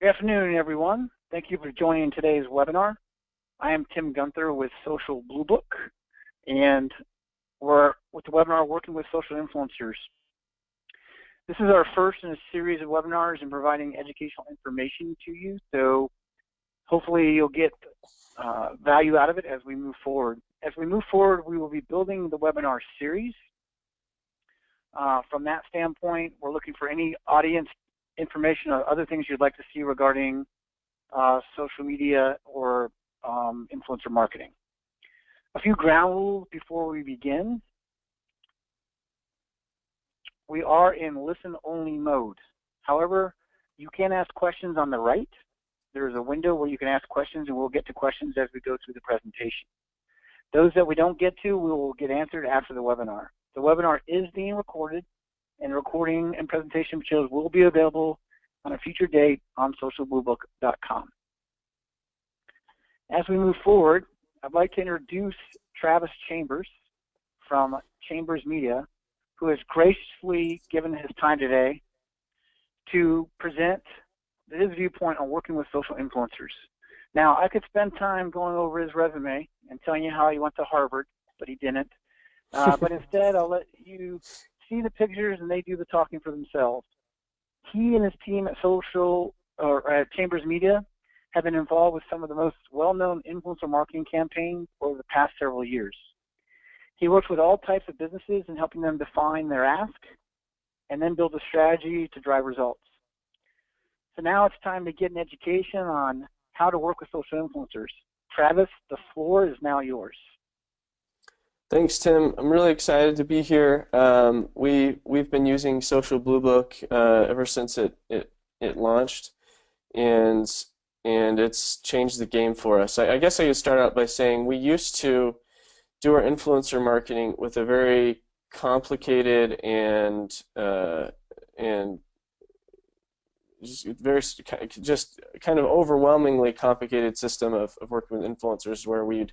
Good afternoon, everyone. Thank you for joining today's webinar. I am Tim Gunther with Social Bluebook, and we're with the webinar working with social influencers. This is our first in a series of webinars in providing educational information to you, so hopefully you'll get value out of it as we move forward. As we move forward, we will be building the webinar series. From that standpoint, we're looking for any audience information or other things you'd like to see regarding social media or influencer marketing. A few ground rules before we begin. We are in listen-only mode. However, you can ask questions on the right. There's a window where you can ask questions, and we'll get to questions as we go through the presentation. Those that we don't get to, we will get answered after the webinar. The webinar is being recorded, and recording and presentation materials will be available on a future date on socialbluebook.com. As we move forward, I'd like to introduce Travis Chambers from Chambers Media, who has graciously given his time today to present his viewpoint on working with social influencers. Now, I could spend time going over his resume and telling you how he went to Harvard, but he didn't. But instead, I'll let you see the pictures and they do the talking for themselves. He and his team at Chambers Media have been involved with some of the most well-known influencer marketing campaigns over the past several years. He works with all types of businesses in helping them define their ask and then build a strategy to drive results. So now it's time to get an education on how to work with social influencers. Travis, the floor is now yours. Thanks, Tim. I'm really excited to be here. We've been using Social Bluebook ever since it launched, and it's changed the game for us. I guess I could start out by saying we used to do our influencer marketing with a very complicated and just kind of overwhelmingly complicated system of working with influencers, where we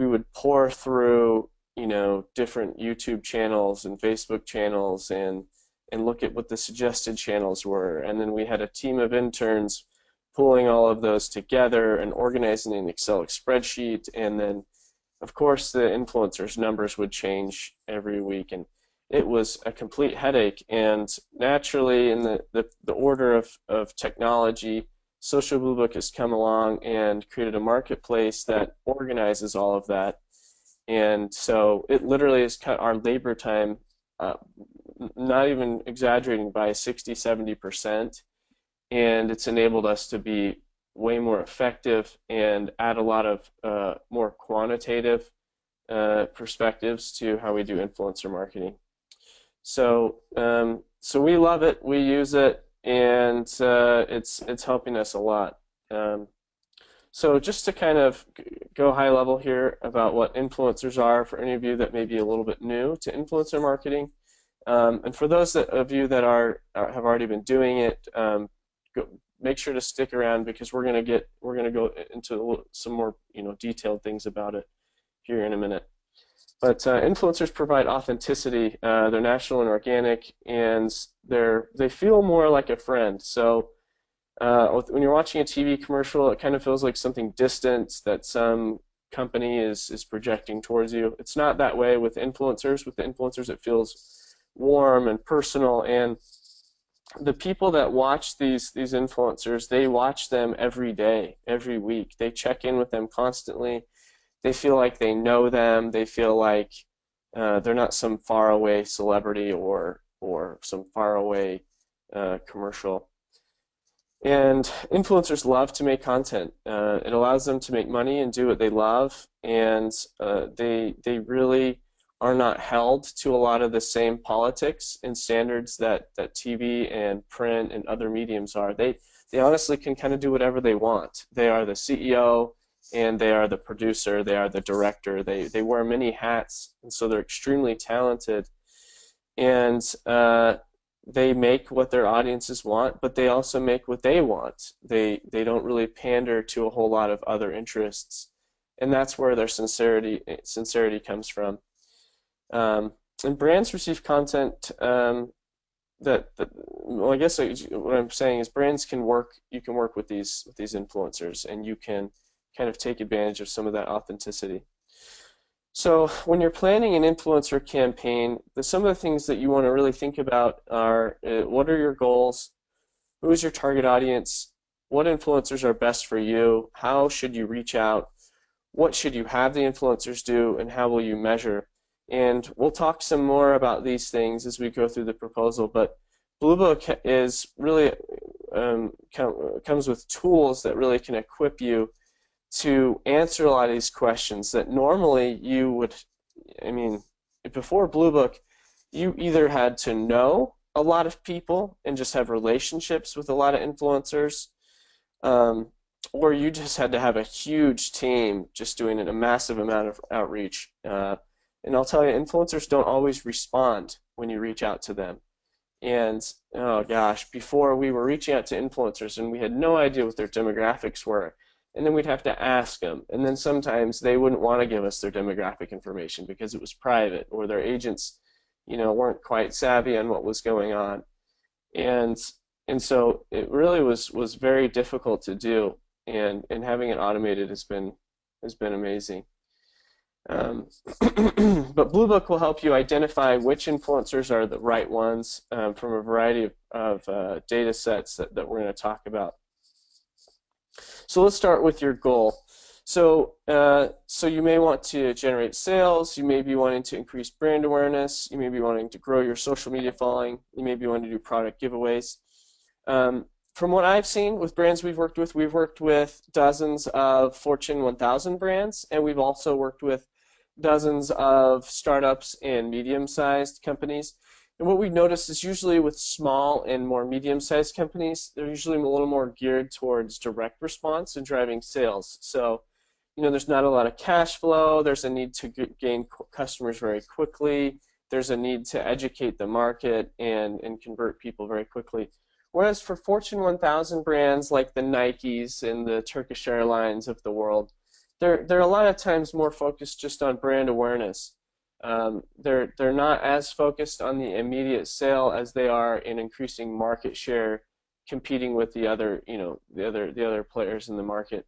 would pour through, different YouTube channels and Facebook channels and look at what the suggested channels were, and then we had a team of interns pulling all of those together and organizing an Excel spreadsheet, and then of course the influencers' numbers would change every week, and it was a complete headache. And naturally, in the order of technology, Social Bluebook has come along and created a marketplace that organizes all of that. And so it literally has cut our labor time, not even exaggerating, by 60–70%. And it's enabled us to be way more effective and add a lot of more quantitative perspectives to how we do influencer marketing. So we love it, we use it, and it's helping us a lot. So just to kind of go high level here about what influencers are for any of you that may be a little bit new to influencer marketing, and for those of you that have already been doing it, make sure to stick around, because we're going to go into some more detailed things about it here in a minute. But influencers provide authenticity. They're natural and organic, and they feel more like a friend. So when you're watching a TV commercial, it kind of feels like something distant that some company is projecting towards you. It's not that way with influencers. With the influencers, it feels warm and personal. And the people that watch these influencers, they watch them every day, every week. They check in with them constantly. They feel like they know them. They feel like they're not some faraway celebrity or some faraway commercial. And influencers love to make content. It allows them to make money and do what they love, and they really are not held to a lot of the same politics and standards that TV and print and other mediums are. They honestly can kind of do whatever they want. They are the CEO, and they are the producer, they are the director. They wear many hats, and so they're extremely talented. And they make what their audiences want, but they also make what they want. They don't really pander to a whole lot of other interests, and that's where their sincerity comes from. And brands receive content well, I guess what I'm saying is brands can work. You can work with these influencers, and you can kind of take advantage of some of that authenticity. So when you're planning an influencer campaign, some of the things that you want to really think about are what are your goals? Who is your target audience? What influencers are best for you? How should you reach out? What should you have the influencers do, and how will you measure? And we'll talk some more about these things as we go through the proposal, but Bluebook is really comes with tools that really can equip you to answer a lot of these questions that normally you would, I mean, before Bluebook, you either had to know a lot of people and just have relationships with a lot of influencers, or you just had to have a huge team just doing a massive amount of outreach. And I'll tell you, influencers don't always respond when you reach out to them. And oh gosh, before we were reaching out to influencers and we had no idea what their demographics were. And then we'd have to ask them. And then sometimes they wouldn't want to give us their demographic information because it was private, or their agents, weren't quite savvy on what was going on. And so it really was very difficult to do. And having it automated has been amazing. But Bluebook will help you identify which influencers are the right ones from a variety of data sets that we're going to talk about. So let's start with your goal. So you may want to generate sales, you may be wanting to increase brand awareness, you may be wanting to grow your social media following, you may be wanting to do product giveaways. From what I've seen with brands we've worked with dozens of Fortune 1000 brands, and we've also worked with dozens of startups and medium-sized companies. And what we noticed is usually with small and more medium-sized companies, they're usually a little more geared towards direct response and driving sales. So, there's not a lot of cash flow. There's a need to gain customers very quickly. There's a need to educate the market and convert people very quickly. Whereas for Fortune 1000 brands like the Nikes and the Turkish Airlines of the world, they're a lot of times more focused just on brand awareness. They're not as focused on the immediate sale as they are in increasing market share, competing with the other players in the market.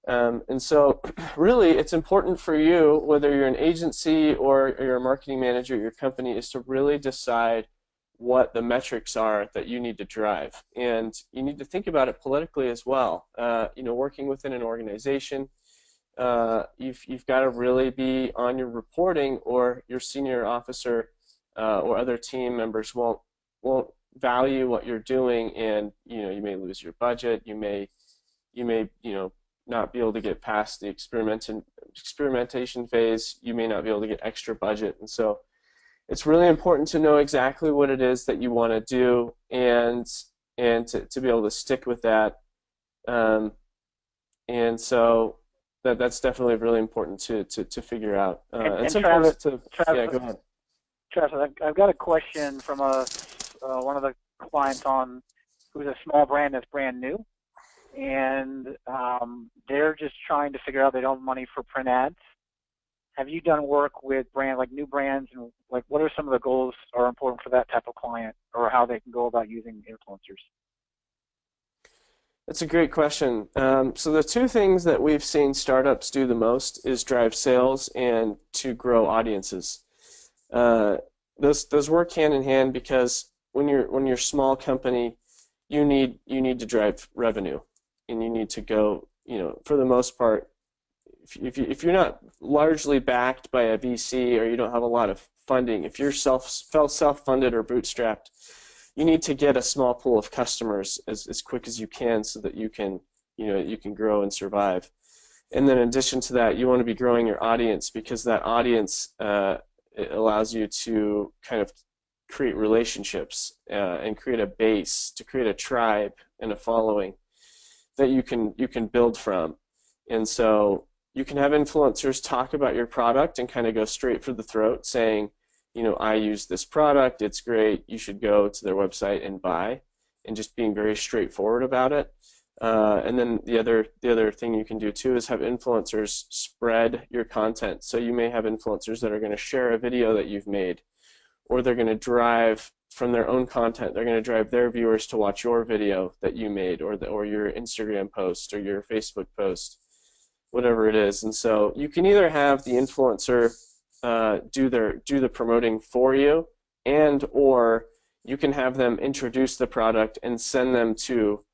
And so really it's important for you, whether you're an agency or you're a marketing manager at your company, is to really decide what the metrics are that you need to drive. And you need to think about it politically as well. Working within an organization, you've got to really be on your reporting, or your senior officer or other team members won't value what you're doing, and you may lose your budget. You may not be able to get past the experimentation phase. You may not be able to get extra budget, and so it's really important to know exactly what it is that you want to do, and to be able to stick with that. And so that's definitely really important to figure out. And sometimes Travis, yeah, go ahead. Travis, I've got a question from one of the clients who's a small brand that's brand new, and they're just trying to figure out, they don't have money for print ads. Have you done work with new brands, and what are some of the goals are important for that type of client, or how they can go about using influencers? That's a great question. So the two things that we've seen startups do the most is drive sales and to grow audiences. Those work hand in hand, because when you're a small company, you need to drive revenue, and you need to go, for the most part, if you're not largely backed by a VC, or you don't have a lot of funding, if you're self-funded or bootstrapped, you need to get a small pool of customers as quick as you can, so that you can grow and survive. And then in addition to that, you want to be growing your audience, because that audience it allows you to kind of create relationships and create a base, to create a tribe and a following that you can build from. And so you can have influencers talk about your product and kind of go straight for the throat, saying, I use this product, it's great, you should go to their website and buy, and just being very straightforward about it. And then the other thing you can do too is have influencers spread your content. So you may have influencers that are going to share a video that you've made, or they're going to drive from their own content. They're going to drive their viewers to watch your video that you made, or your Instagram post, or your Facebook post, whatever it is. And so you can either have the influencer do the promoting for you, or you can have them introduce the product and send them to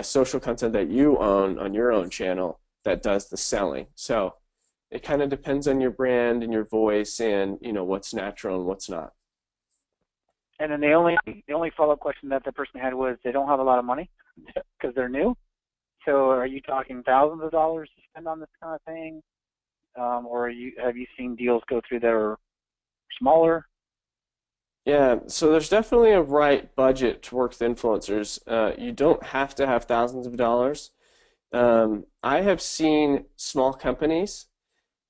social content that you own on your own channel that does the selling. So it kind of depends on your brand and your voice, and what's natural and what's not. And then the only follow-up question that the person had was they don't have a lot of money because they're new. So are you talking thousands of dollars to spend on this kind of thing, or have you seen deals go through that are smaller? Yeah, so there's definitely a right budget to work with influencers. You don't have to have thousands of dollars. I have seen small companies.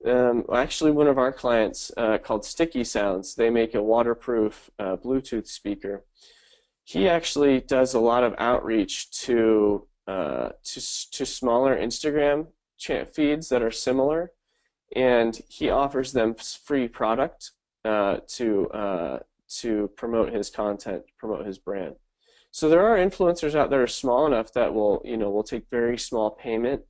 Actually, one of our clients called Sticky Sounds, they make a waterproof Bluetooth speaker. He actually does a lot of outreach to smaller Instagram feeds that are similar, and he offers them free product to promote his content, promote his brand. So there are influencers out there that are small enough that will take very small payment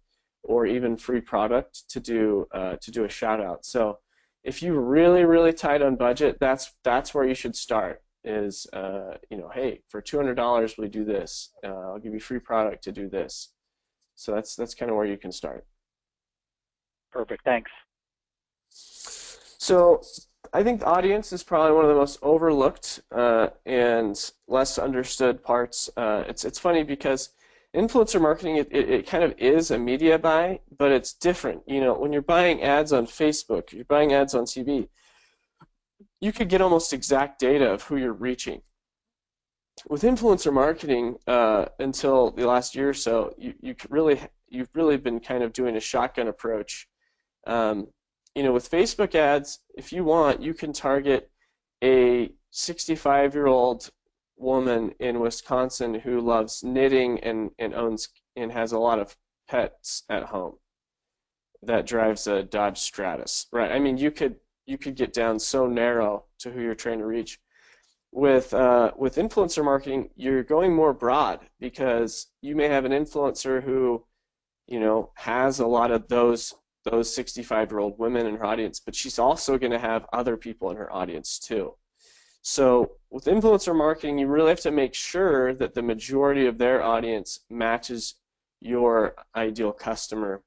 or even free product to do a shout out. So if you're really, really tight on budget, that's where you should start. Is hey, for $200 we do this. I'll give you free product to do this. So that's kind of where you can start. Perfect. Thanks. So I think the audience is probably one of the most overlooked and less understood parts. It's funny because influencer marketing, it kind of is a media buy, but it's different. When you're buying ads on Facebook, you're buying ads on TV, you could get almost exact data of who you're reaching. With influencer marketing, until the last year or so, you've really been kind of doing a shotgun approach. With Facebook ads, if you want, you can target a 65-year-old woman in Wisconsin who loves knitting and owns and has a lot of pets at home that drives a Dodge Stratus, right? I mean, you could get down so narrow to who you're trying to reach. With influencer marketing, you're going more broad because you may have an influencer who has a lot of those 65-year-old women in her audience, but she's also going to have other people in her audience too. So with influencer marketing, you really have to make sure that the majority of their audience matches your ideal customer.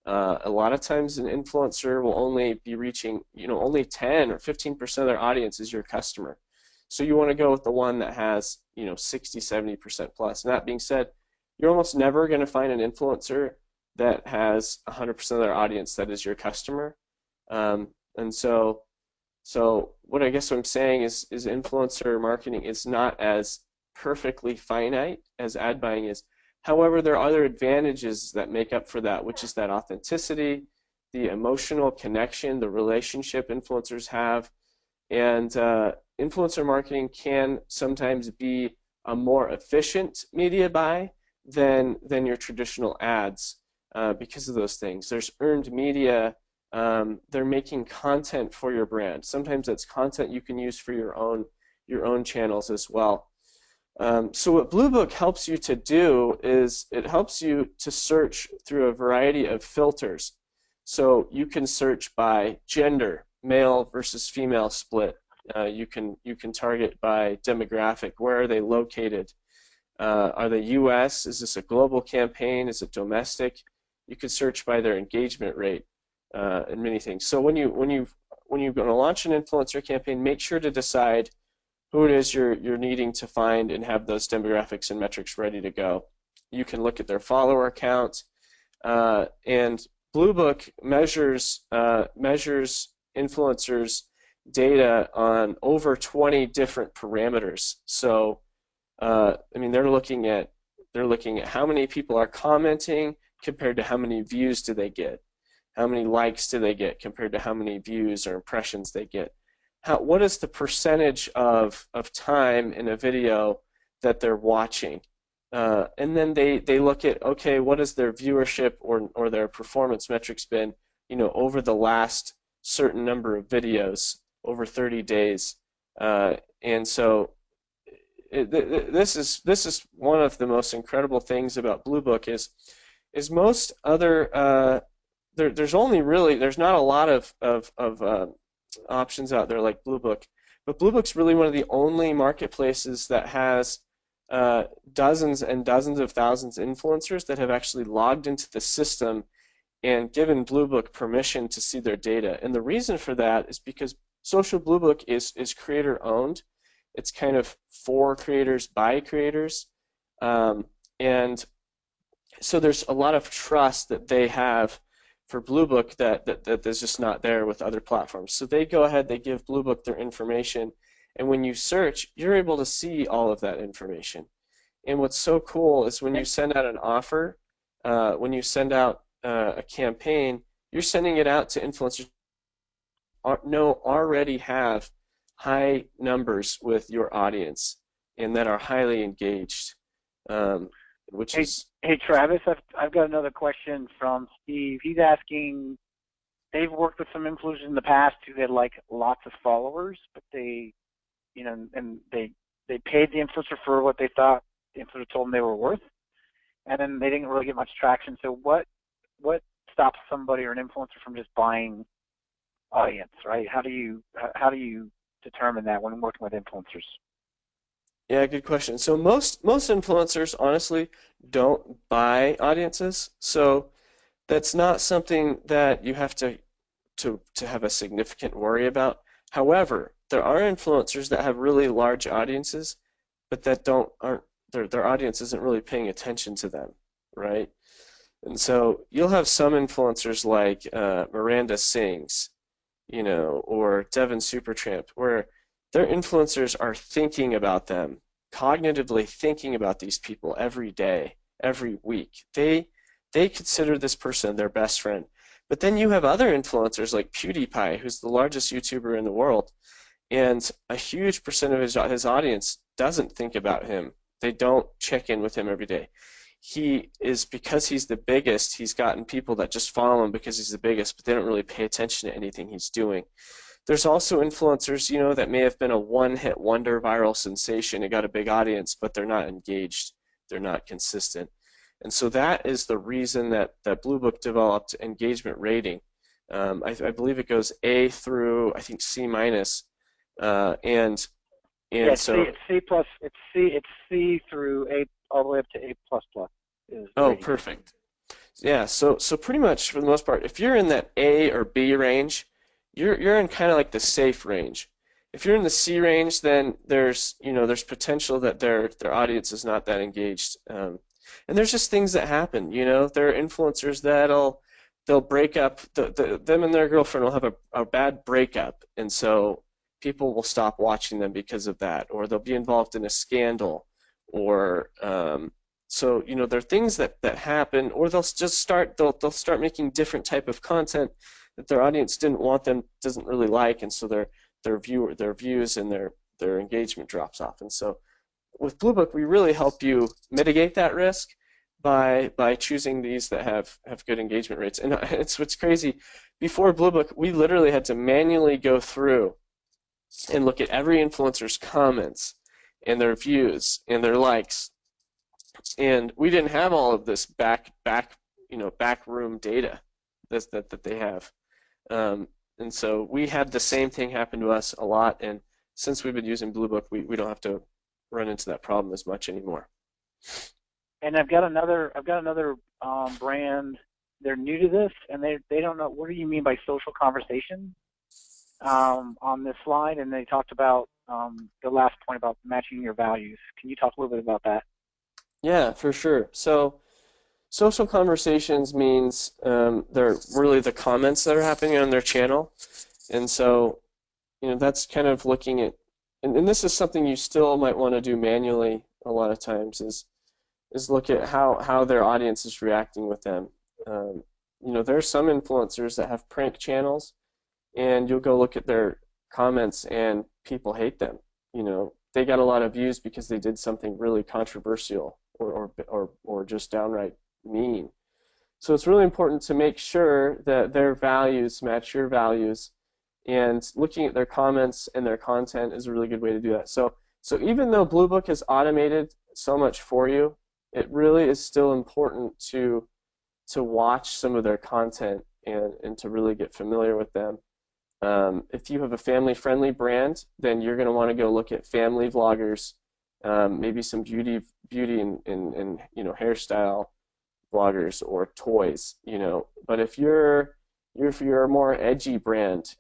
A lot of times an influencer will only be reaching, only 10 or 15% of their audience is your customer. So you want to go with the one that has, 60, 70% plus. And that being said, you're almost never going to find an influencer that has 100% of their audience that is your customer. And so what I guess what I'm saying is influencer marketing is not as perfectly finite as ad buying is. However, there are other advantages that make up for that, which is that authenticity, the emotional connection, the relationship influencers have, and influencer marketing can sometimes be a more efficient media buy than your traditional ads because of those things. There's earned media. They're making content for your brand. Sometimes that's content you can use for your own channels as well. So what Bluebook helps you to do is it helps you to search through a variety of filters. So you can search by gender, male versus female split. You can target by demographic. Where are they located? Are they U.S.? Is this a global campaign? Is it domestic? You can search by their engagement rate and many things. So when you're going to launch an influencer campaign, make sure to decide who it is you're needing to find and have those demographics and metrics ready to go. You can look at their follower count, and Bluebook measures influencers' data on over 20 different parameters. So I mean, they're looking at how many people are commenting compared to how many views do they get, how many likes do they get compared to how many views or impressions they get. What is the percentage of time in a video that they're watching? And then they look at, okay, what has their viewership or their performance metrics been, over the last certain number of videos, over 30 days. And so this is one of the most incredible things about Bluebook is most other there's only really there's not a lot of options out there like Bluebook, but Bluebook's really one of the only marketplaces that has dozens and dozens of thousands of influencers that have actually logged into the system and given Bluebook permission to see their data. And the reason for that is because Social Bluebook is creator owned. It's kind of for creators by creators, and so there's a lot of trust that they have for Bluebook that is just not there with other platforms. So they go ahead, they give Bluebook their information, and when you search, you're able to see all of that information. And what's so cool is when you send out an offer, when you send out a campaign, you're sending it out to influencers already have high numbers with your audience and that are highly engaged, which is... Hey Travis, I've got another question from Steve. He's asking, they've worked with some influencers in the past who had like lots of followers, but they, you know, and they paid the influencer for what they thought the influencer told them they were worth, and then they didn't really get much traction. So what stops somebody or an influencer from just buying audience, right? How do you determine that when working with influencers? Yeah, good question. So most influencers honestly don't buy audiences, so that's not something that you have to have a significant worry about. However, there are influencers that have really large audiences, but that aren't their audience isn't really paying attention to them, right? And so you'll have some influencers like Miranda Sings, you know, or Devin Supertramp, where their influencers are thinking about them, cognitively thinking about these people every day, every week. They consider this person their best friend. But then you have other influencers like PewDiePie, who's the largest YouTuber in the world, and a huge percent of his audience doesn't think about him. They don't check in with him every day. Because he's the biggest, he's gotten people that just follow him because he's the biggest, but they don't really pay attention to anything he's doing. There's also influencers, you know, that may have been a one-hit wonder viral sensation and got a big audience, but they're not engaged, they're not consistent. And so that is the reason that Bluebook developed engagement rating. I believe it goes A through, I think, C minus, and yeah, so it's C plus, it's C through A all the way up to A plus plus. Oh, perfect. Yeah, so pretty much for the most part, if you're in that A or B range, you're in kind of like the safe range. If you're in the C range, then there's potential that their audience is not that engaged, and there's just things that happen. You know, there are influencers they'll break up. Them and their girlfriend will have a bad breakup, and so people will stop watching them because of that, or they'll be involved in a scandal, or so you know there are things that happen, or they'll start making different type of content that their audience doesn't really like, and so their views and their engagement drops off. And so with Bluebook, we really help you mitigate that risk by choosing these that have good engagement rates. And it's what's crazy. Before Bluebook, we literally had to manually go through and look at every influencer's comments and their views and their likes, and we didn't have all of this backroom data that they have, and so we had the same thing happen to us a lot. And since we've been using Bluebook, we don't have to run into that problem as much anymore. And I've got another brand. They're new to this, and they don't know what do you mean by social conversation on this slide, and they talked about the last point about matching your values. Can you talk a little bit about that? Yeah, for sure. So social conversations means they're really the comments that are happening on their channel, and so that's kind of looking at, and this is something you still might want to do manually a lot of times is look at how their audience is reacting with them. There are some influencers that have prank channels, and you'll go look at their comments and people hate them. They got a lot of views because they did something really controversial or just downright mean. So it's really important to make sure that their values match your values, and looking at their comments and their content is a really good way to do that. So So even though Bluebook has automated so much for you, it really is still important to watch some of their content and to really get familiar with them. If you have a family-friendly brand, then you're going to want to go look at family vloggers, maybe some beauty and hairstyle vloggers or toys, But if you're a more edgy brand,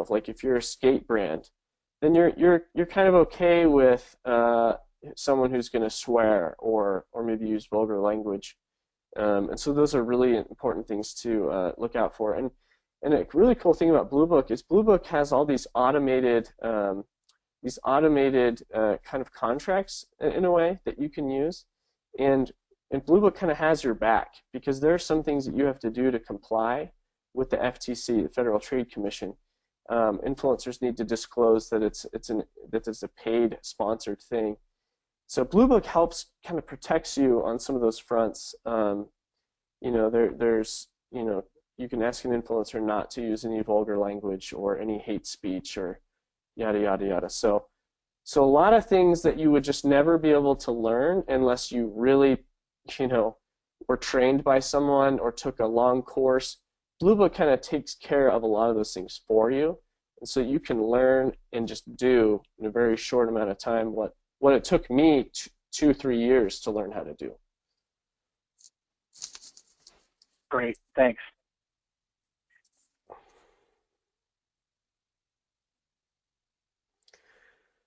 like if you're a skate brand, then you're kind of okay with someone who's going to swear or maybe use vulgar language. And so those are really important things to look out for. And a really cool thing about Bluebook is Bluebook has all these automated kind of contracts in a way that you can use, and Bluebook kind of has your back because there are some things that you have to do to comply with the FTC, the Federal Trade Commission. Influencers need to disclose that it's a paid sponsored thing. So Bluebook helps kind of protects you on some of those fronts. You can ask an influencer not to use any vulgar language or any hate speech or yada yada yada. So a lot of things that you would just never be able to learn unless you really, were trained by someone or took a long course. Bluebook kind of takes care of a lot of those things for you, and so you can learn and just do in a very short amount of time what it took me 2-3 years to learn how to do. Great, thanks.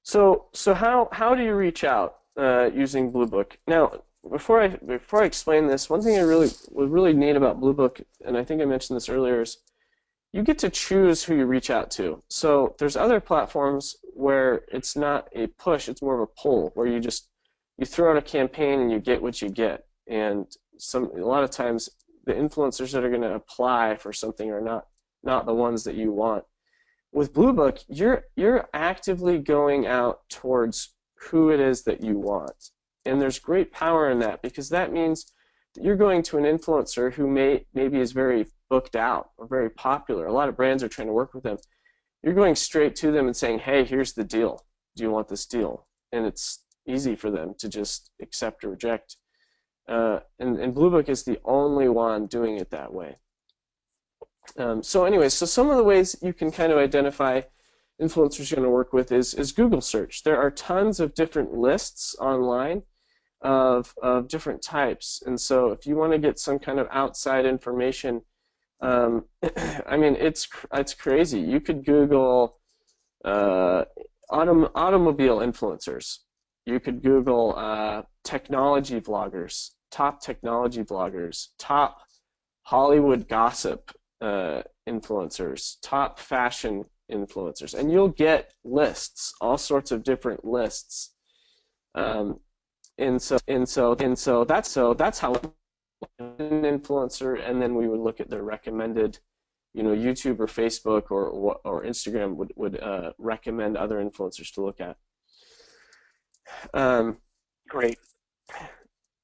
So how do you reach out using Bluebook? Now, before I explain this, one thing was really neat about Bluebook, and I think I mentioned this earlier, is you get to choose who you reach out to. So there's other platforms where it's not a push, it's more of a pull, where you throw out a campaign and you get what you get. And a lot of times the influencers that are going to apply for something are not the ones that you want. With Bluebook, you're actively going out towards who it is that you want. And there's great power in that, because that means that you're going to an influencer who maybe is very booked out or very popular. A lot of brands are trying to work with them. You're going straight to them and saying, hey, here's the deal. Do you want this deal? And it's easy for them to just accept or reject. And Bluebook is the only one doing it that way. So anyways, some of the ways you can kind of identify influencers you're going to work with is Google search. There are tons of different lists online of different types, and so if you want to get some kind of outside information, I mean, it's crazy. You could Google automobile influencers. You could Google technology vloggers, top technology vloggers, top Hollywood gossip influencers, top fashion influencers, and you'll get lists, all sorts of different lists. And so that's how an influencer, and then we would look at their recommended, YouTube or Facebook or Instagram would recommend other influencers to look at. Great.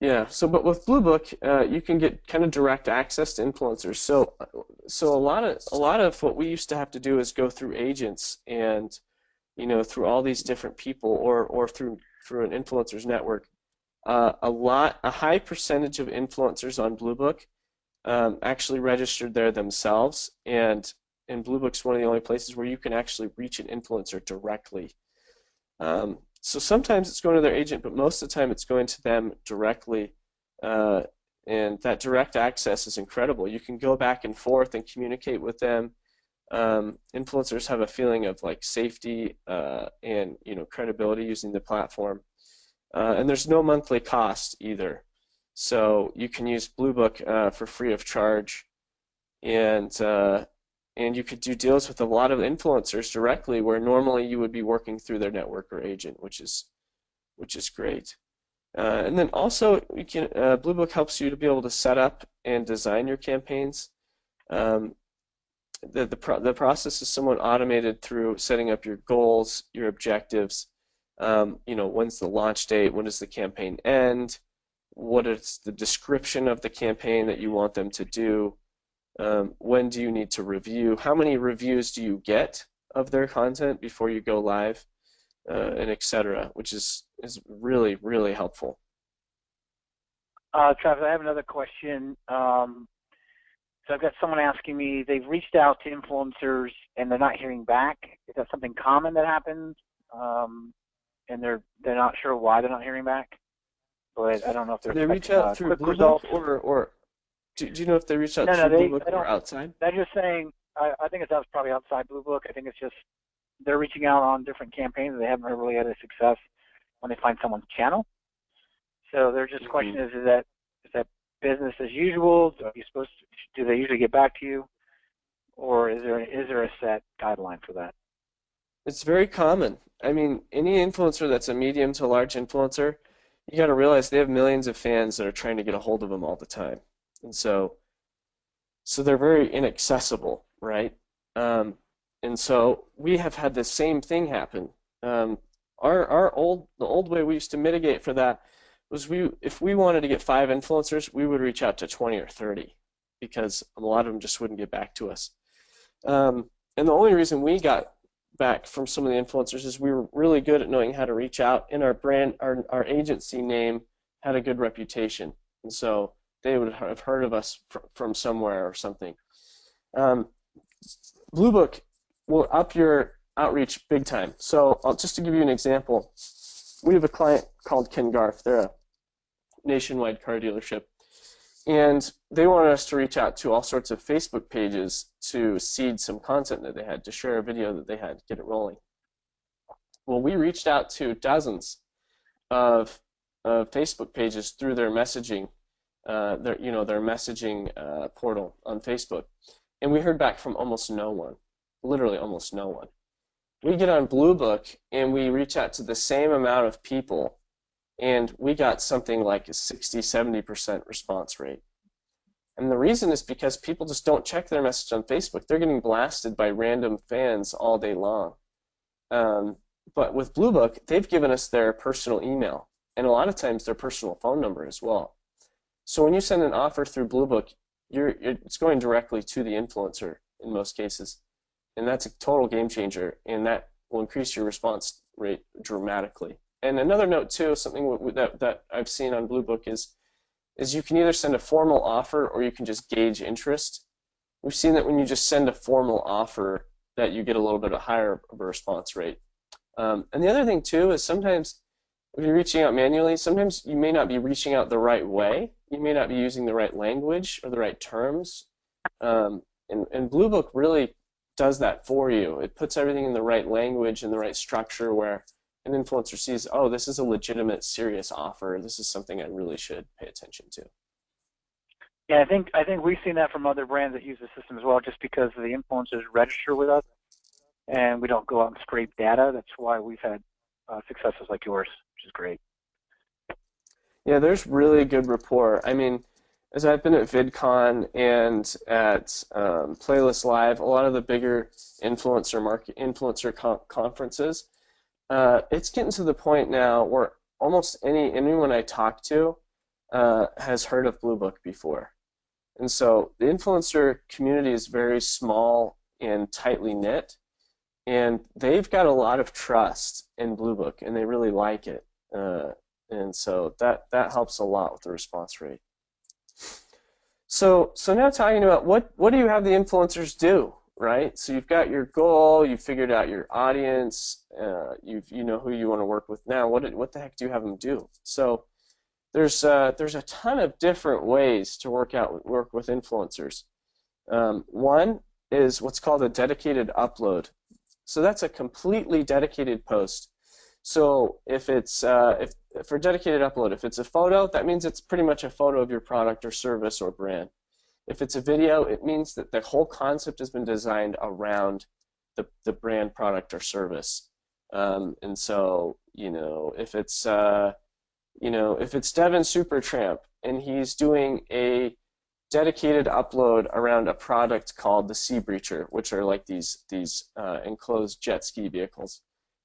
Yeah. But with Bluebook, you can get kind of direct access to influencers. So a lot of what we used to have to do is go through agents and, through all these different people or through an influencers network. A high percentage of influencers on Bluebook actually registered there themselves, and Bluebook's one of the only places where you can actually reach an influencer directly. So sometimes it's going to their agent, but most of the time it's going to them directly, and that direct access is incredible. You can go back and forth and communicate with them. Influencers have a feeling of like safety and credibility using the platform. And there's no monthly cost either. So you can use Bluebook for free of charge, and you could do deals with a lot of influencers directly where normally you would be working through their network or agent, which is great. And then also Bluebook helps you to be able to set up and design your campaigns. The process is somewhat automated through setting up your goals, your objectives. When's the launch date? When does the campaign end? What is the description of the campaign that you want them to do? When do you need to review? How many reviews do you get of their content before you go live? and etc., which is really, really helpful. Travis, I have another question. So I've got someone asking me, they've reached out to influencers and they're not hearing back. Is that something common that happens? And they're not sure why they're not hearing back, but I don't know if they're Do they reach expecting out through quick Bluebook, results. or do you know if they reach out No, through they Bluebook don't. or outside? They're just saying. I think it's probably outside Bluebook. I think it's just they're reaching out on different campaigns and they haven't really had a success when they find someone's channel. So their just question is that business as usual? Do they usually get back to you, or is there a set guideline for that? It's very common. I mean, any influencer that's a medium to large influencer, you got to realize they have millions of fans that are trying to get a hold of them all the time, and so they're very inaccessible, right? And so we have had the same thing happen. The old way we used to mitigate for that was if we wanted to get 5 influencers, we would reach out to 20 or 30 because a lot of them just wouldn't get back to us. And the only reason we got back from some of the influencers is we were really good at knowing how to reach out, and our agency name had a good reputation, and so they would have heard of us from somewhere or something. Bluebook will up your outreach big time. So just to give you an example, we have a client called Ken Garf. They're a nationwide car dealership, and they wanted us to reach out to all sorts of Facebook pages to seed some content that they had, to share a video that they had, get it rolling. Well, we reached out to dozens of Facebook pages through their messaging, their messaging portal on Facebook, and we heard back from almost no one, literally almost no one. We get on Bluebook and we reach out to the same amount of people, and we got something like a 60-70% response rate. And the reason is because people just don't check their message on Facebook. They're getting blasted by random fans all day long. But with Bluebook, they've given us their personal email, and a lot of times their personal phone number as well. So when you send an offer through Bluebook, it's going directly to the influencer in most cases. And that's a total game changer, and that will increase your response rate dramatically. And another note too, something that I've seen on Bluebook is you can either send a formal offer or you can just gauge interest. We've seen that when you just send a formal offer that you get a little bit higher of a response rate. And the other thing too is sometimes if you're reaching out manually, sometimes you may not be reaching out the right way. You may not be using the right language or the right terms. And Bluebook really does that for you. It puts everything in the right language and the right structure where an influencer sees, oh, this is a legitimate, serious offer. This is something I really should pay attention to. Yeah, I think we've seen that from other brands that use the system as well, just because the influencers register with us and we don't go out and scrape data. That's why we've had successes like yours, which is great. Yeah, there's really good rapport. I mean, as I've been at VidCon and at Playlist Live, a lot of the bigger influencer conferences, it's getting to the point now where almost anyone I talk to has heard of Bluebook before. And so the influencer community is very small and tightly knit, and they've got a lot of trust in Bluebook, and they really like it. And so that helps a lot with the response rate. So now talking about what do you have the influencers do, right? So you've got your goal, you've figured out your audience, you know who you want to work with now. What the heck do you have them do? So there's a ton of different ways to work with influencers. One is what's called a dedicated upload. So that's a completely dedicated post. So if it's for dedicated upload, if it's a photo, that means it's pretty much a photo of your product or service or brand. If it's a video, it means that the whole concept has been designed around the brand, product, or service. And so, if it's Devin Supertramp and he's doing a dedicated upload around a product called the Sea Breacher, which are like these enclosed jet ski vehicles,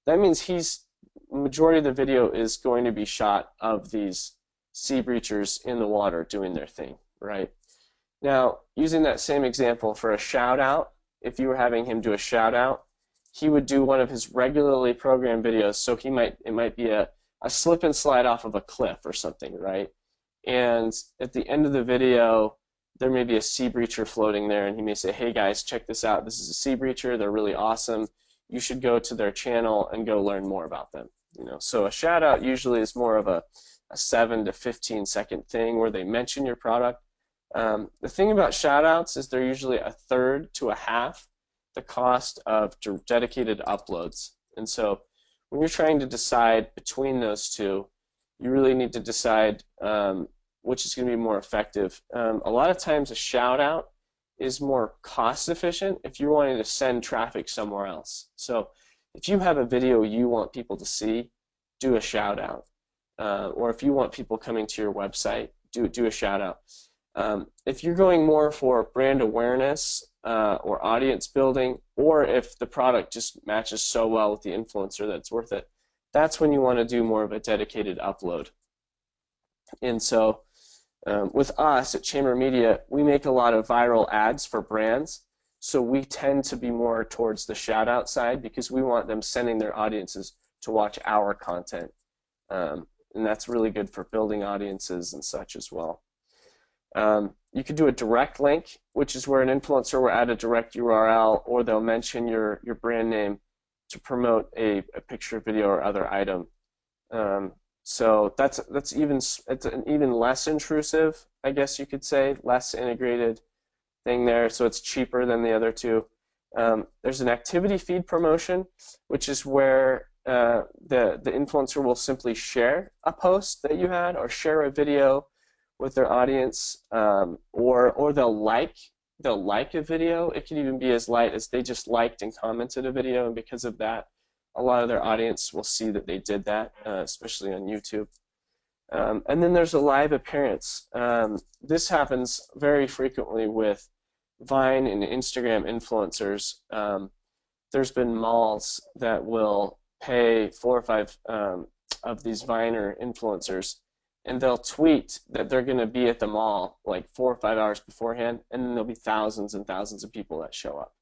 that means majority of the video is going to be shot of these sea breachers in the water doing their thing, right? Now, using that same example for a shout out, if you were having him do a shout out, he would do one of his regularly programmed videos. So it might be a slip and slide off of a cliff or something, right? And at the end of the video, there may be a sea breacher floating there, and he may say, hey guys, check this out. This is a sea breacher. They're really awesome. You should go to their channel and go learn more about them. So a shout out usually is more of a 7 to 15 second thing where they mention your product. The thing about shout outs is they're usually a third to a half the cost of dedicated uploads. And so when you're trying to decide between those two, you really need to decide which is going to be more effective. A lot of times a shout out is more cost efficient if you're wanting to send traffic somewhere else. So if you have a video you want people to see, do a shout out. Or if you want people coming to your website, do a shout out. If you're going more for brand awareness or audience building, or if the product just matches so well with the influencer that it's worth it, that's when you want to do more of a dedicated upload. And so with us at Chamber Media, we make a lot of viral ads for brands, so we tend to be more towards the shout out side because we want them sending their audiences to watch our content. And that's really good for building audiences and such as well. You could do a direct link, which is where an influencer will add a direct URL, or they'll mention your brand name to promote a picture, video, or other item. So it's an even less intrusive, I guess you could say, less integrated thing there. So it's cheaper than the other two. There's an activity feed promotion, which is where the influencer will simply share a post that you had or share a video with their audience, or they'll like a video. It can even be as light as they just liked and commented a video, and because of that, a lot of their audience will see that they did that, especially on YouTube. And then there's a live appearance. This happens very frequently with Vine and Instagram influencers. There's been malls that will pay 4 or 5 of these Viner influencers, and they'll tweet that they're going to be at the mall like 4 or 5 hours beforehand, and then there'll be thousands and thousands of people that show up.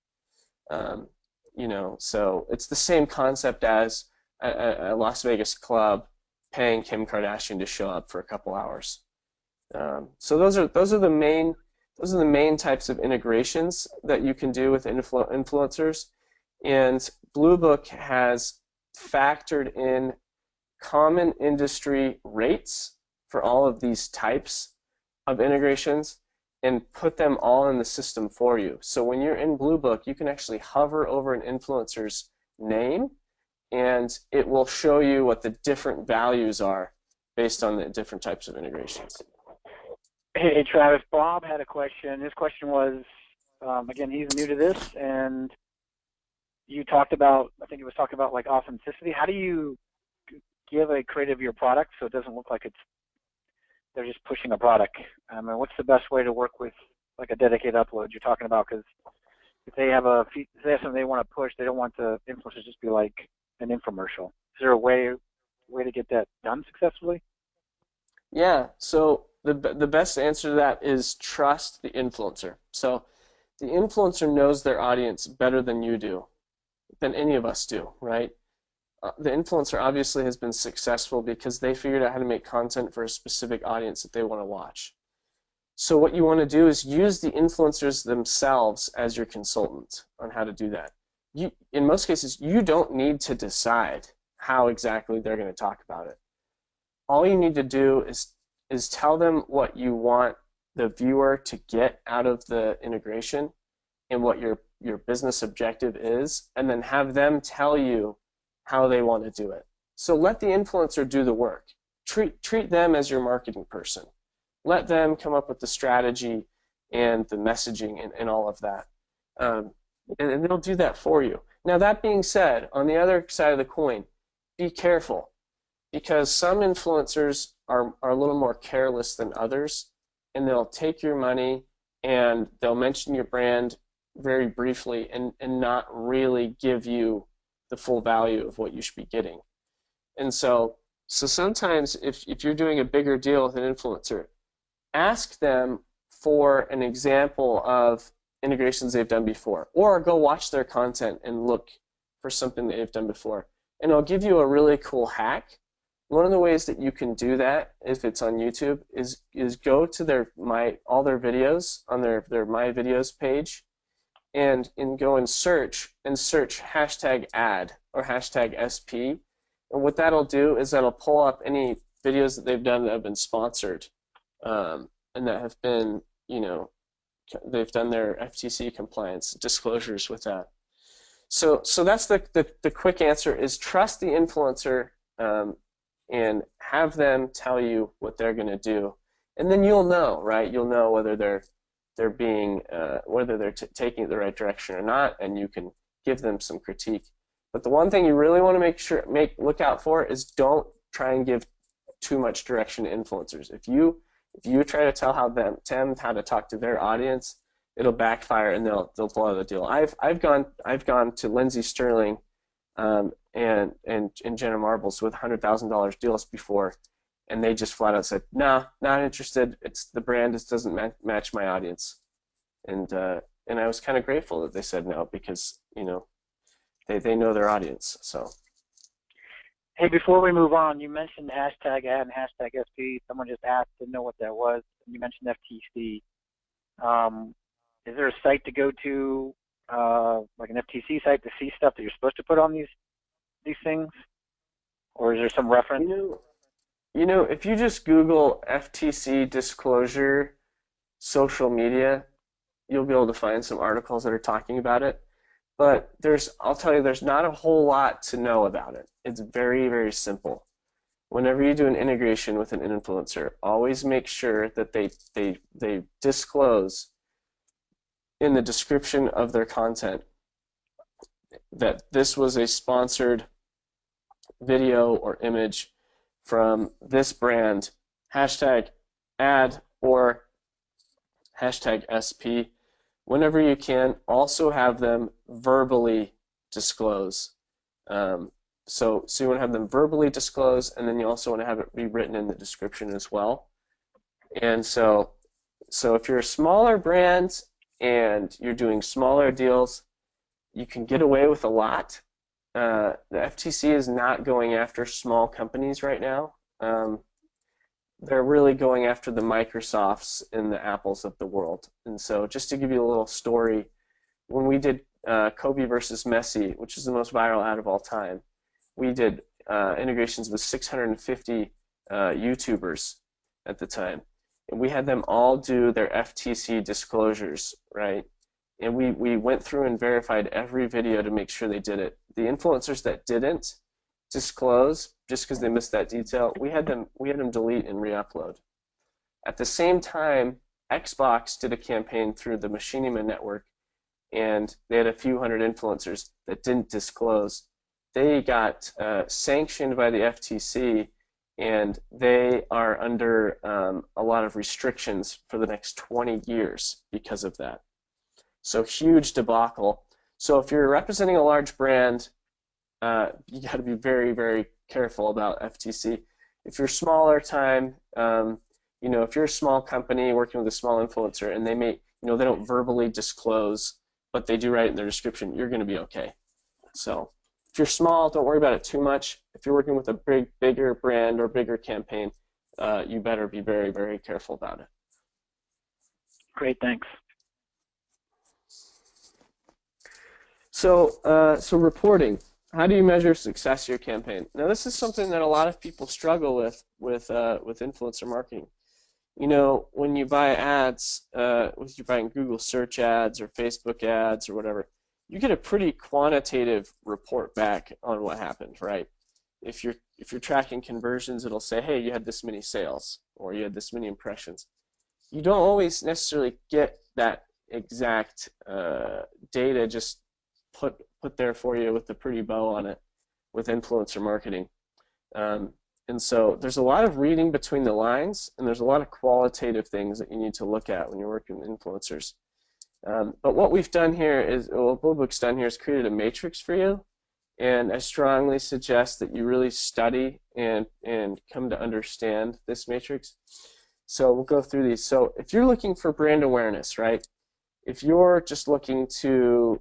So it's the same concept as a Las Vegas club paying Kim Kardashian to show up for a couple hours. So those are the main types of integrations that you can do with influencers, and Bluebook has factored in common industry rates for all of these types of integrations and put them all in the system for you. So when you're in Bluebook, you can actually hover over an influencer's name, and it will show you what the different values are based on the different types of integrations. Hey, Travis, Bob had a question. His question was, again, he's new to this, and you talked about, I think he was talking about like authenticity. How do you give a creative your product so it doesn't look like they're just pushing a product? I mean, what's the best way to work with like a dedicated upload you're talking about? Because if they have something they want to push, they don't want the influencers to just be like an infomercial. Is there a way to get that done successfully? Yeah. So the best answer to that is trust the influencer. So the influencer knows their audience better than you do, than any of us do, right? The influencer obviously has been successful because they figured out how to make content for a specific audience that they want to watch. So what you want to do is use the influencers themselves as your consultant on how to do that. In most cases, you don't need to decide how exactly they're going to talk about it. All you need to do is tell them what you want the viewer to get out of the integration and what your business objective is, and then have them tell you how they want to do it. So let the influencer do the work. Treat them as your marketing person. Let them come up with the strategy and the messaging and all of that. And they'll do that for you. Now that being said, on the other side of the coin, be careful, because some influencers are a little more careless than others, and they'll take your money and they'll mention your brand very briefly and not really give you the full value of what you should be getting. And so sometimes if you're doing a bigger deal with an influencer, ask them for an example of integrations they've done before, or go watch their content and look for something that they've done before. And I'll give you a really cool hack. One of the ways that you can do that, if it's on YouTube, is go to all their videos on their My Videos page, and go and search hashtag ad or hashtag SP. And what that'll do is that'll pull up any videos that they've done that have been sponsored, and that have been, they've done their FTC compliance disclosures with that. So that's the quick answer is trust the influencer, and have them tell you what they're going to do, and then you'll know, right? You'll know whether they're being whether they're taking it the right direction or not, and you can give them some critique. But the one thing you really want to look out for is don't try and give too much direction to influencers. If you try to tell them how to talk to their audience, it'll backfire and they'll blow the deal. I've gone to Lindsey Sterling and Jenna Marbles with $100,000 deals before, and they just flat out said, no, not interested. It's the brand just doesn't match my audience, and I was kind of grateful that they said no, because they know their audience. So. Hey, before we move on, you mentioned hashtag ad and hashtag SP. Someone just asked to know what that was. You mentioned FTC. Is there a site to go to, like an FTC site, to see stuff that you're supposed to put on these things, or is there some reference? If you just Google FTC Disclosure social media, you'll be able to find some articles that are talking about it. But I'll tell you, there's not a whole lot to know about it. It's very, very simple. Whenever you do an integration with an influencer, always make sure that they disclose in the description of their content that this was a sponsored video or image from this brand, hashtag ad or hashtag SP. Whenever you can, also have them verbally disclose. So you want to have them verbally disclose, and then you also want to have it be written in the description as well. And so if you're a smaller brand and you're doing smaller deals, you can get away with a lot. The FTC is not going after small companies right now. They're really going after the Microsofts and the Apples of the world. And so just to give you a little story, when we did Kobe versus Messi, which is the most viral ad of all time, we did integrations with 650 YouTubers at the time. And we had them all do their FTC disclosures, right? And we went through and verified every video to make sure they did it. The influencers that didn't disclose, just because they missed that detail, we had them delete and re-upload. At the same time, Xbox did a campaign through the Machinima network, and they had a few hundred influencers that didn't disclose. They got sanctioned by the FTC, and they are under a lot of restrictions for the next 20 years because of that. So huge debacle. So if you're representing a large brand, you got to be very, very careful about FTC. If you're smaller time, if you're a small company working with a small influencer and they may, they don't verbally disclose, but they do write it in their description, you're going to be okay. So if you're small, don't worry about it too much. If you're working with a bigger brand or bigger campaign, you better be very, very careful about it. Great, thanks. So reporting. How do you measure success of your campaign? Now, this is something that a lot of people struggle with influencer marketing. When you buy ads, if you're buying Google search ads or Facebook ads or whatever, you get a pretty quantitative report back on what happened, right? If you're tracking conversions, it'll say, hey, you had this many sales or you had this many impressions. You don't always necessarily get that exact data just put there for you with a pretty bow on it with influencer marketing. And so there's a lot of reading between the lines, and there's a lot of qualitative things that you need to look at when you're working with influencers. But what we've done here is, what Bluebook's done here is created a matrix for you, and I strongly suggest that you really study and come to understand this matrix. So we'll go through these. So if you're looking for brand awareness, right? If you're just looking to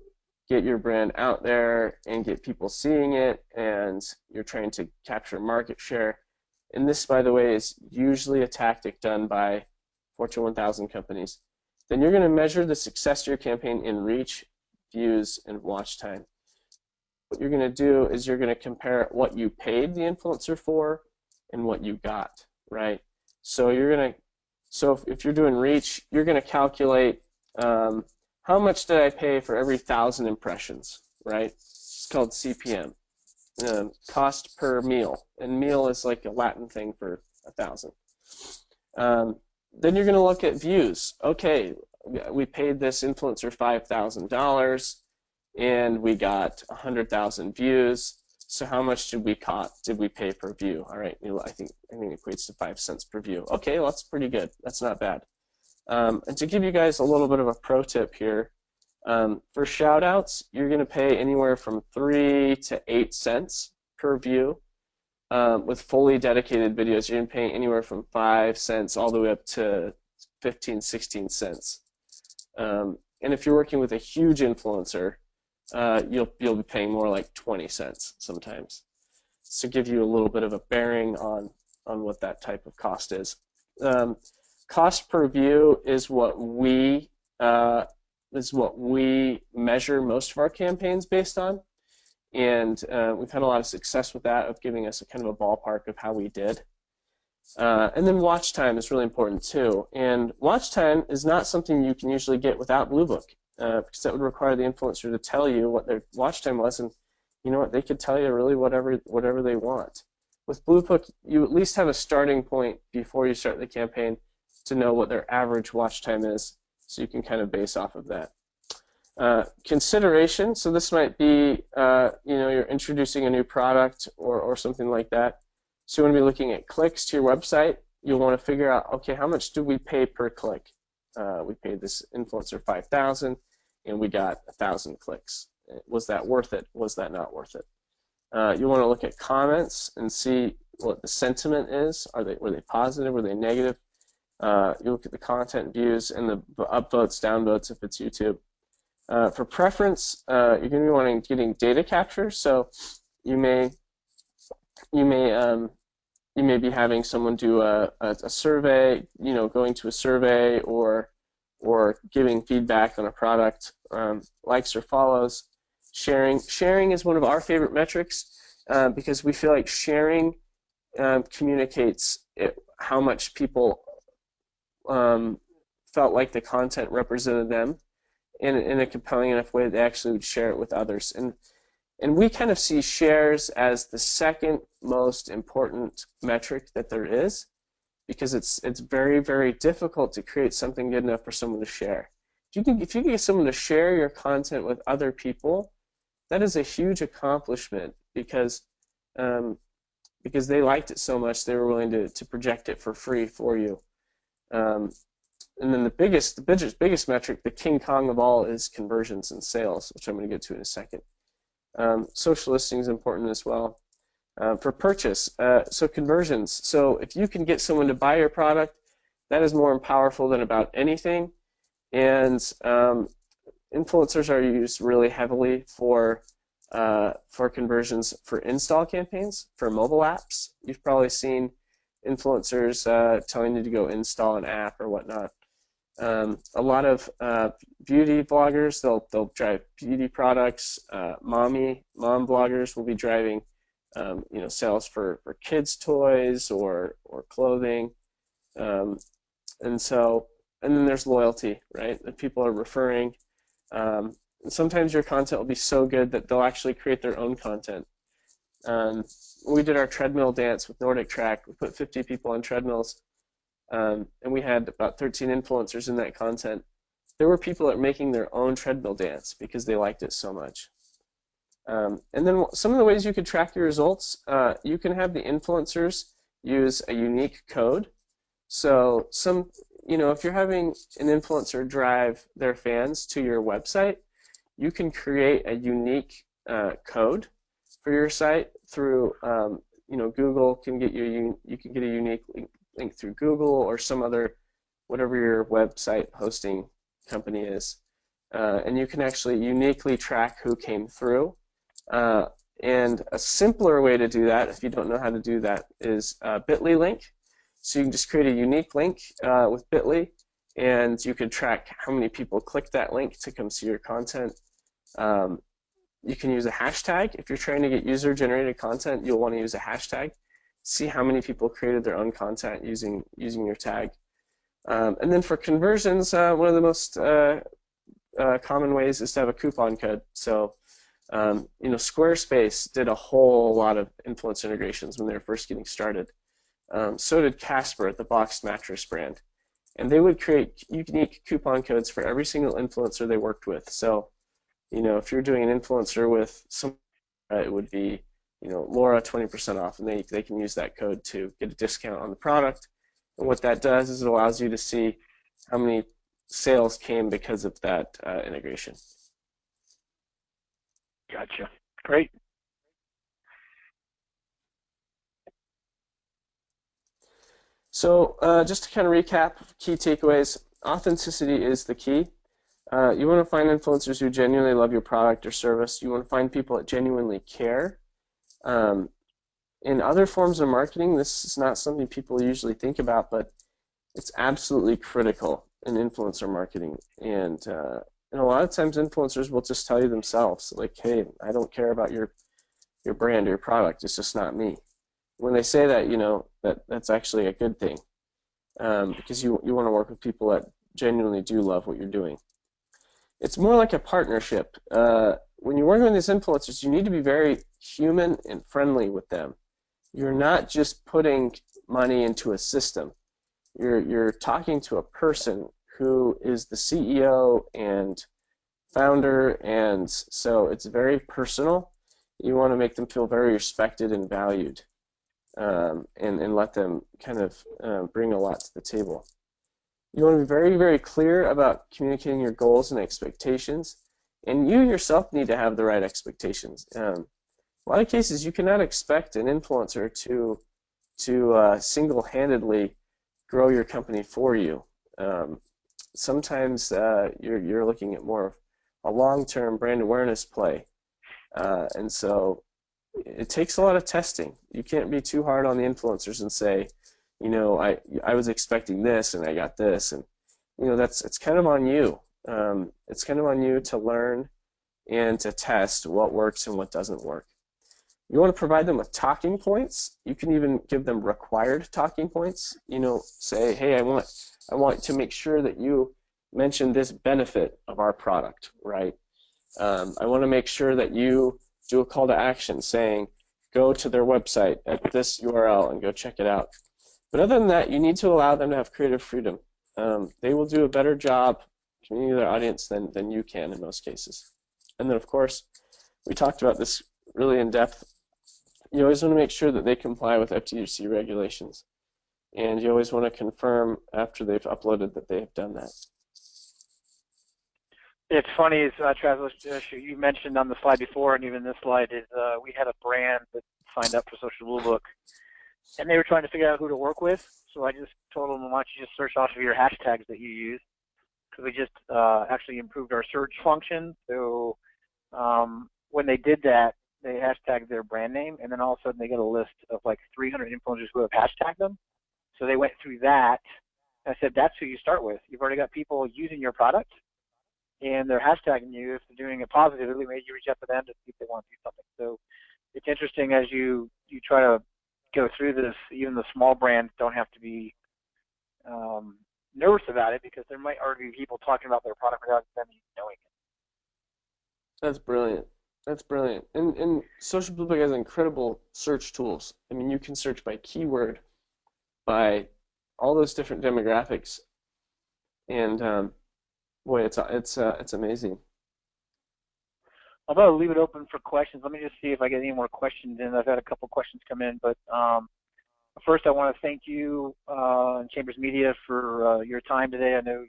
get your brand out there and get people seeing it, and you're trying to capture market share. And this, by the way, is usually a tactic done by Fortune 1000 companies. Then you're going to measure the success of your campaign in reach, views, and watch time. What you're going to do is you're going to compare what you paid the influencer for and what you got, right? So if you're doing reach, you're going to calculate how much did I pay for every 1,000 impressions, right? It's called CPM, cost per meal, and meal is like a Latin thing for 1,000. Then you're going to look at views. Okay, we paid this influencer $5,000 and we got 100,000 views. So how much did we pay per view? All right, I think it equates to 5 cents per view. Okay, well, that's pretty good. That's not bad. And to give you guys a little bit of a pro tip here, for shout-outs, you're going to pay anywhere from 3 to 8 cents per view. With fully dedicated videos, you're going to pay anywhere from 5 cents all the way up to 15, 16 cents. And if you're working with a huge influencer, you'll be paying more like 20 cents sometimes. So give you a little bit of a bearing on what that type of cost is. Cost per view is what we measure most of our campaigns based on, and we've had a lot of success with that, of giving us a kind of a ballpark of how we did. And then watch time is really important too. And watch time is not something you can usually get without Bluebook, because that would require the influencer to tell you what their watch time was, and you know what, they could tell you really whatever they want. With Bluebook, you at least have a starting point before you start the campaign to know what their average watch time is, so you can kind of base off of that. Consideration, so this might be you're introducing a new product or something like that. So you want to be looking at clicks to your website. You'll want to figure out, okay, how much do we pay per click? We paid this influencer 5,000 and we got 1,000 clicks. Was that worth it? Was that not worth it? You want to look at comments and see what the sentiment is. Were they positive? Were they negative? You look at the content views and the upvotes, downvotes if it's YouTube. For preference, you're going to be wanting getting data capture. So you may be having someone do a survey, going to a survey or giving feedback on a product, likes or follows. Sharing is one of our favorite metrics because we feel like sharing communicates how much people felt like the content represented them in a compelling enough way that they actually would share it with others. And we kind of see shares as the second most important metric that there is, because it's very, very difficult to create something good enough for someone to share. If you can get someone to share your content with other people, that is a huge accomplishment because they liked it so much they were willing to project it for free for you. And then the biggest metric, the King Kong of all, is conversions and sales, which I'm going to get to in a second. Social listing is important as well. For purchase, so conversions. So if you can get someone to buy your product, that is more powerful than about anything. And influencers are used really heavily for conversions for install campaigns, for mobile apps. You've probably seen influencers telling you to go install an app or whatnot. A lot of beauty bloggers, they'll drive beauty products. Mom bloggers will be driving sales for kids' toys or clothing. And then there's loyalty, right? That people are referring. And sometimes your content will be so good that they'll actually create their own content. We did our treadmill dance with Nordic Track. We put 50 people on treadmills, and we had about 13 influencers in that content. There were people that were making their own treadmill dance because they liked it so much. And then some of the ways you could track your results, you can have the influencers use a unique code. So if you're having an influencer drive their fans to your website, you can create a unique code for your site through, Google can get you can get a unique link through Google or some other, whatever your website hosting company is. and you can actually uniquely track who came through. And a simpler way to do that, if you don't know how to do that, is a bit.ly link. So you can just create a unique link with bit.ly, and you can track how many people click that link to come see your content. You can use a hashtag. If you're trying to get user-generated content, you'll want to use a hashtag. See how many people created their own content using your tag. And then for conversions, one of the most common ways is to have a coupon code. So, Squarespace did a whole lot of influencer integrations when they were first getting started. So did Casper, the boxed mattress brand. And they would create unique coupon codes for every single influencer they worked with. So, if you're doing an influencer with some, it would be, Laura 20% off, and they can use that code to get a discount on the product. And what that does is it allows you to see how many sales came because of that integration. Gotcha. Great. So just to kind of recap, key takeaways, authenticity is the key. You want to find influencers who genuinely love your product or service. You want to find people that genuinely care. In other forms of marketing, this is not something people usually think about, but it's absolutely critical in influencer marketing. And a lot of times influencers will just tell you themselves, like, hey, I don't care about your brand or your product. It's just not me. When they say that, that's actually a good thing, because you want to work with people that genuinely do love what you're doing. It's more like a partnership. When you're working with these influencers, you need to be very human and friendly with them. You're not just putting money into a system. You're talking to a person who is the CEO and founder, and so it's very personal. You want to make them feel very respected and valued, and let them kind of bring a lot to the table. You want to be very, very clear about communicating your goals and expectations, and you yourself need to have the right expectations. A lot of cases, you cannot expect an influencer to single-handedly grow your company for you. Sometimes you're looking at more of a long-term brand awareness play, and so it takes a lot of testing. You can't be too hard on the influencers and say, I was expecting this and I got this, and it's kind of on you. It's kind of on you to learn and to test what works and what doesn't work. You want to provide them with talking points. You can even give them required talking points. Say, hey, I want to make sure that you mention this benefit of our product, right? I want to make sure that you do a call to action saying, go to their website at this URL and go check it out. But other than that, you need to allow them to have creative freedom. They will do a better job communicating to their audience than you can in most cases. And then, of course, we talked about this really in depth. You always want to make sure that they comply with FTC regulations. And you always want to confirm after they've uploaded that they have done that. It's funny, Travis, you mentioned on the slide before, and even this slide, is we had a brand that signed up for Social Bluebook, and they were trying to figure out who to work with. So I just told them, why don't you just search off of your hashtags that you use, because we just actually improved our search function. So when they did that, they hashtagged their brand name, and then all of a sudden they got a list of like 300 influencers who have hashtagged them. So they went through that. I said, that's who you start with. You've already got people using your product, and they're hashtagging you. If they're doing it positively, maybe you reach out to them to see if they want to do something. So it's interesting as you try to go through this. Even the small brands don't have to be nervous about it, because there might already be people talking about their product without them even knowing it. That's brilliant. That's brilliant. And Social Bluebook has incredible search tools. I mean, you can search by keyword, by all those different demographics, and boy, it's amazing. I'm going to leave it open for questions. Let me just see if I get any more questions in. I've had a couple questions come in, but first I want to thank you and Chambers Media for your time today. I know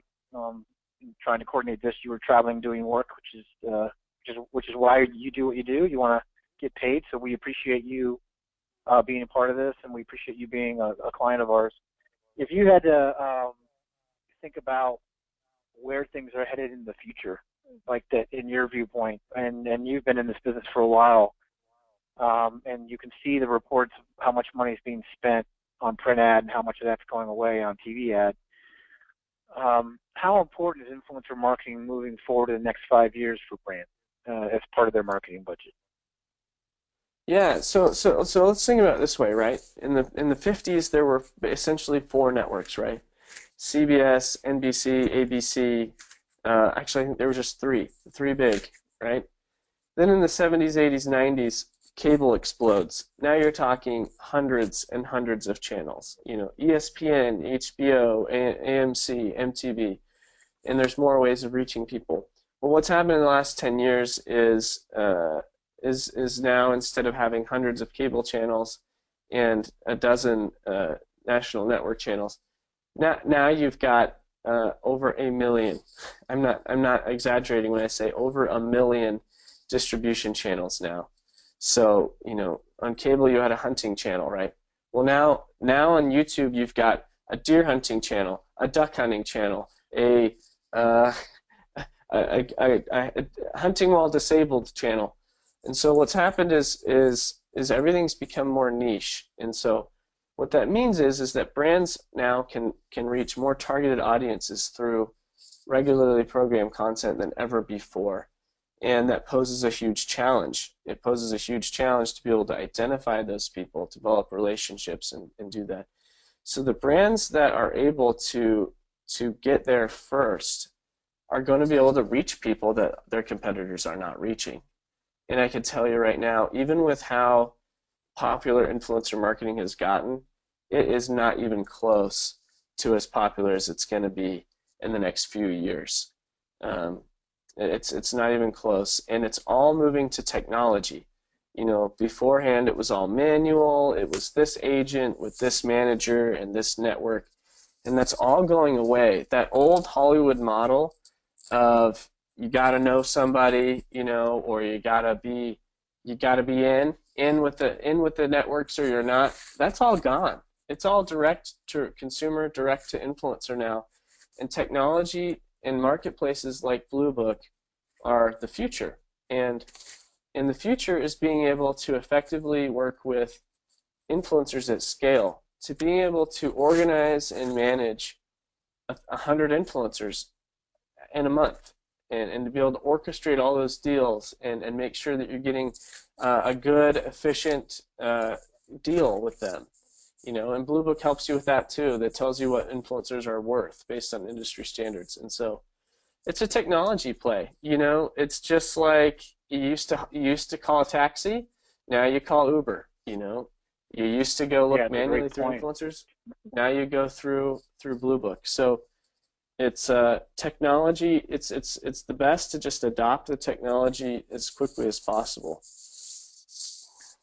trying to coordinate this, you were traveling doing work, which is why you do what you do. You want to get paid, so we appreciate you being a part of this, and we appreciate you being a client of ours. If you had to think about where things are headed in the future, like that in your viewpoint, and you've been in this business for a while, and you can see the reports of how much money is being spent on print ad and how much of that's going away on TV ad. How important is influencer marketing moving forward in the next 5 years for brands as part of their marketing budget? Yeah, so let's think about it this way, right? In the 50s, there were essentially four networks, right? CBS, NBC, ABC. Actually, I think there were just three big, right? Then in the 70s, 80s, 90s, cable explodes. Now you're talking hundreds and hundreds of channels. You know, ESPN, HBO, AMC, MTV, and there's more ways of reaching people. Well, what's happened in the last 10 years is now, instead of having hundreds of cable channels and a dozen national network channels, now you've got over a million. I'm not exaggerating when I say over a million distribution channels now. So, you know, on cable you had a hunting channel, right? Well, now on YouTube you've got a deer hunting channel, a duck hunting channel, a hunting while disabled channel. And so what's happened is everything's become more niche. And so what that means is that brands now can reach more targeted audiences through regularly programmed content than ever before. And that poses a huge challenge. It poses a huge challenge to be able to identify those people, develop relationships, and do that. So the brands that are able to get there first are going to be able to reach people that their competitors are not reaching. And I can tell you right now, even with how popular influencer marketing has gotten, it is not even close to as popular as it's going to be in the next few years. It's not even close, and it's all moving to technology. You know, beforehand it was all manual. It was this agent with this manager and this network, and that's all going away. That old Hollywood model of you got to know somebody, you know, or you gotta be in with the networks, or you're not. That's all gone. It's all direct to consumer, direct to influencer now, and technology and marketplaces like Bluebook are the future. And the future is being able to effectively work with influencers at scale, to being able to organize and manage 100 influencers in a month, and to be able to orchestrate all those deals and make sure that you're getting a good, efficient deal with them. You know, and Bluebook helps you with that too. That tells you what influencers are worth based on industry standards. And so it's a technology play. You know, it's just like you used to call a taxi, now you call Uber. You know, you used to go look manually through influencers, now you go through Bluebook. So it's technology. It's the best to just adopt the technology as quickly as possible.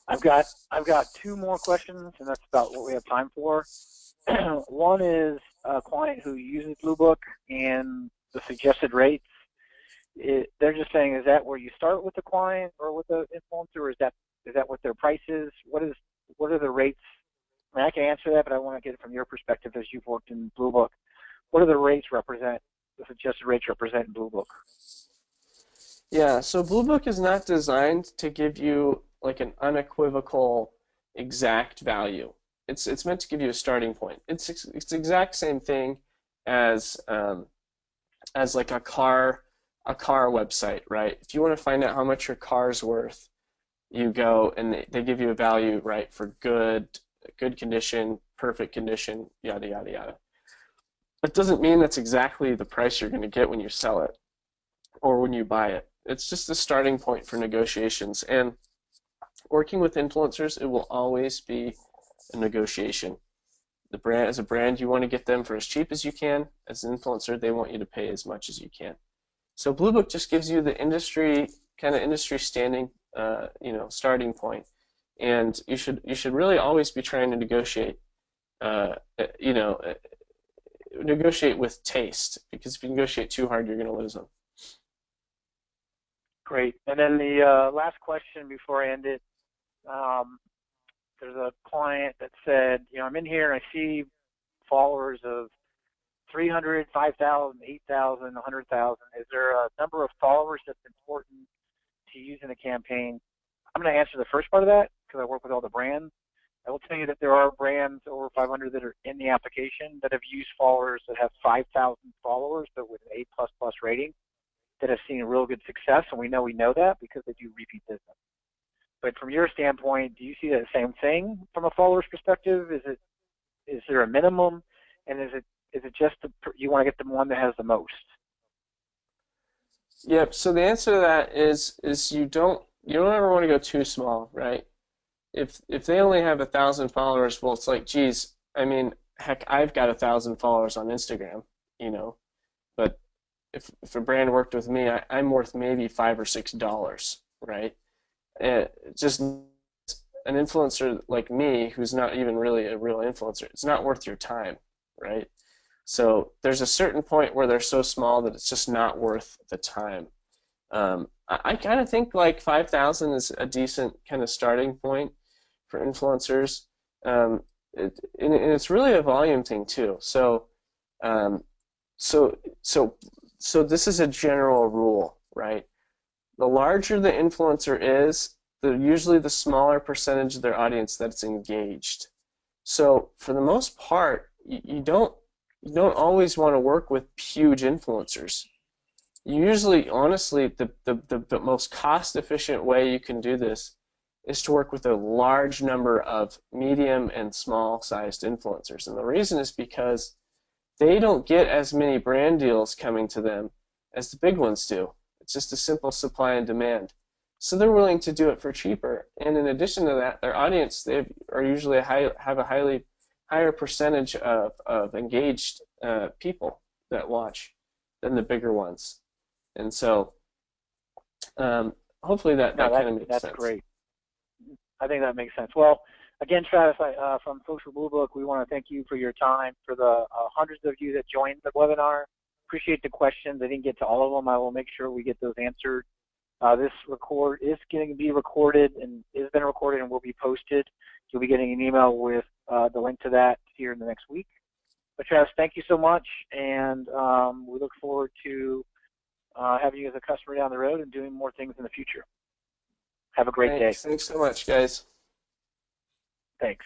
I've got two more questions, and that's about what we have time for. One is a client who uses Bluebook and the suggested rates. They're just saying, is that where you start with the client or with the influencer, or is that what their price is? What are the rates? I mean, I can answer that, but I want to get it from your perspective as you've worked in Bluebook. What do the suggested rates represent in Bluebook? Yeah, so Bluebook is not designed to give you like an unequivocal exact value. It's meant to give you a starting point. It's the exact same thing as like a car website, right? If you want to find out how much your car's worth, you go and they give you a value, right, for good condition, perfect condition, yada yada yada. That doesn't mean that's exactly the price you're going to get when you sell it or when you buy it. It's just a starting point for negotiations. And working with influencers, it will always be a negotiation. As a brand, you want to get them for as cheap as you can. As an influencer, they want you to pay as much as you can. So Bluebook just gives you the industry standing, starting point. And you should really always be trying to negotiate, negotiate with taste, because if you negotiate too hard, you're going to lose them. Great. And then the last question before I end it, there's a client that said, I'm in here and I see followers of 300, 5,000, 8,000, 100,000? Is there a number of followers that's important to use in a campaign? I'm going to answer the first part of that because I work with all the brands. I will tell you that there are brands over 500 that are in the application that have used followers that have 5,000 followers, but with an A++ rating, that have seen real good success, and we know that because they do repeat business. But from your standpoint, do you see the same thing from a follower's perspective? Is there a minimum, and is it just you want to get the one that has the most? Yep. So the answer to that is you don't ever want to go too small, right? If they only have 1,000 followers, well, it's like, geez, I mean, heck, I've got 1,000 followers on Instagram, but if a brand worked with me, I'm worth maybe $5 or $6, right? Just an influencer like me, who's not even really a real influencer, it's not worth your time, right? So there's a certain point where they're so small that it's just not worth the time. I kind of think like 5,000 is a decent kind of starting point for influencers, and it's really a volume thing too. So this is a general rule, right? The larger the influencer is, usually the smaller percentage of their audience that's engaged. So for the most part, you don't always want to work with huge influencers. Usually, honestly, the most cost-efficient way you can do this is to work with a large number of medium and small-sized influencers. And the reason is because they don't get as many brand deals coming to them as the big ones do. It's just a simple supply and demand. So they're willing to do it for cheaper. And in addition to that, their audience, they are usually have a higher percentage of engaged people that watch than the bigger ones. And so hopefully that kind of makes sense. That's great. I think that makes sense. Well, again, Travis, from Social Bluebook, we want to thank you for your time. For the hundreds of you that joined the webinar, appreciate the questions. I didn't get to all of them. I will make sure we get those answered. This record is going to be recorded and has been recorded and will be posted. You'll be getting an email with the link to that here in the next week. But Travis, thank you so much, and we look forward to having you as a customer down the road and doing more things in the future. Have a great day. Thanks so much, guys. Thanks.